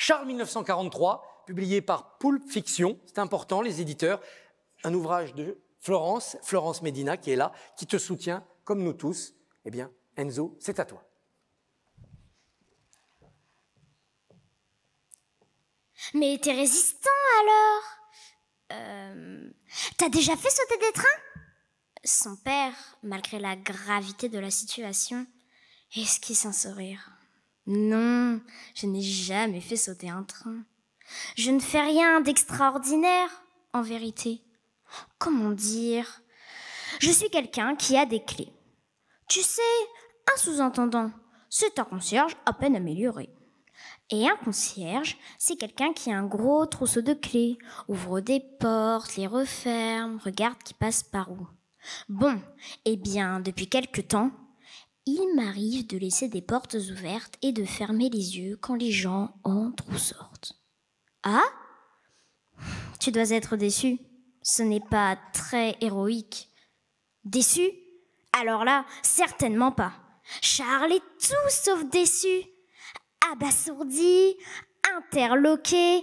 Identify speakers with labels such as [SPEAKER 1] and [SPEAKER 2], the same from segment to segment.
[SPEAKER 1] Charles 1943, publié par Pulp Fiction, c'est important, les éditeurs, un ouvrage de Florence Medina qui est là, qui te soutient comme nous tous. Eh bien, Enzo, c'est à toi.
[SPEAKER 2] Mais t'es résistant alors? T'as déjà fait sauter des trains? Son père, malgré la gravité de la situation, esquisse un sourire. Non, je n'ai jamais fait sauter un train. Je ne fais rien d'extraordinaire, en vérité. Comment dire? Je suis quelqu'un qui a des clés. Tu sais, un sous-entendant, c'est un concierge à peine amélioré. Et un concierge, c'est quelqu'un qui a un gros trousseau de clés, ouvre des portes, les referme, regarde qui passe par où. Bon, eh bien, depuis quelque temps, il m'arrive de laisser des portes ouvertes et de fermer les yeux quand les gens entrent ou sortent. Ah? Tu dois être déçu. Ce n'est pas très héroïque. Déçu? Alors là, certainement pas. Charles est tout sauf déçu. Abasourdi, interloqué,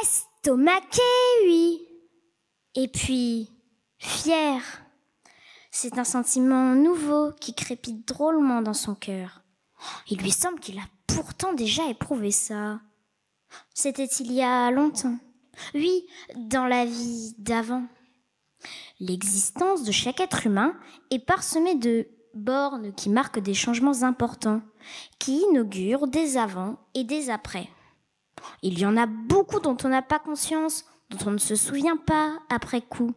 [SPEAKER 2] estomaqué, oui. Et puis, fier. C'est un sentiment nouveau qui crépite drôlement dans son cœur. Il lui semble qu'il a pourtant déjà éprouvé ça. C'était il y a longtemps. Oui, dans la vie d'avant. L'existence de chaque être humain est parsemée de bornes qui marquent des changements importants, qui inaugurent des avant et des après. Il y en a beaucoup dont on n'a pas conscience, dont on ne se souvient pas après coup.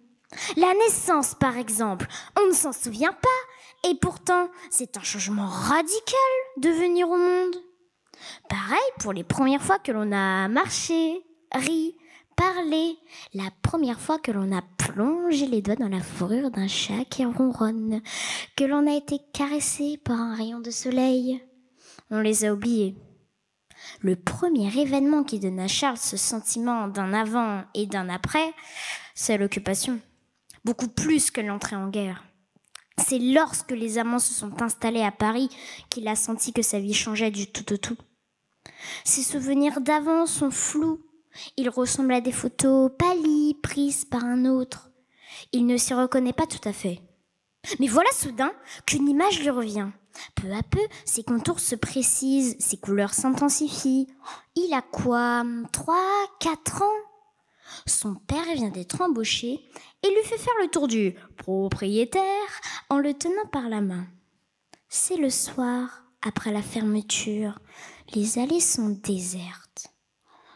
[SPEAKER 2] La naissance, par exemple, on ne s'en souvient pas, et pourtant, c'est un changement radical de venir au monde. Pareil pour les premières fois que l'on a marché, ri, parlé, la première fois que l'on a plongé les doigts dans la fourrure d'un chat qui ronronne, que l'on a été caressé par un rayon de soleil. On les a oubliés. Le premier événement qui donne à Charles ce sentiment d'un avant et d'un après, c'est l'occupation. Beaucoup plus que l'entrée en guerre. C'est lorsque les amants se sont installés à Paris qu'il a senti que sa vie changeait du tout au tout. Ses souvenirs d'avant sont flous. Ils ressemblent à des photos pâlies prises par un autre. Il ne s'y reconnaît pas tout à fait. Mais voilà soudain qu'une image lui revient. Peu à peu, ses contours se précisent, ses couleurs s'intensifient. Il a quoi, 3, 4 ans? Son père vient d'être embauché et lui fait faire le tour du propriétaire en le tenant par la main. C'est le soir, après la fermeture. Les allées sont désertes.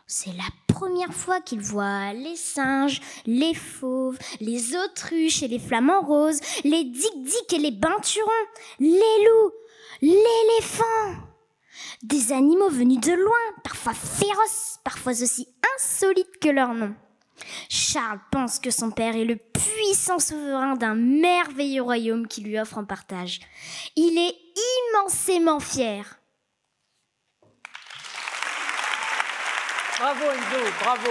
[SPEAKER 2] C'est la première fois qu'il voit les singes, les fauves, les autruches et les flamants roses, les dick-dick et les binturons, les loups, l'éléphant. Des animaux venus de loin, parfois féroces, parfois aussi insolites que leur nom. Charles pense que son père est le puissant souverain d'un merveilleux royaume qui lui offre en partage. Il est immensément fier.
[SPEAKER 1] Bravo Enzo, bravo.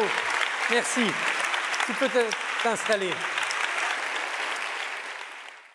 [SPEAKER 1] Merci. Tu peux t'installer.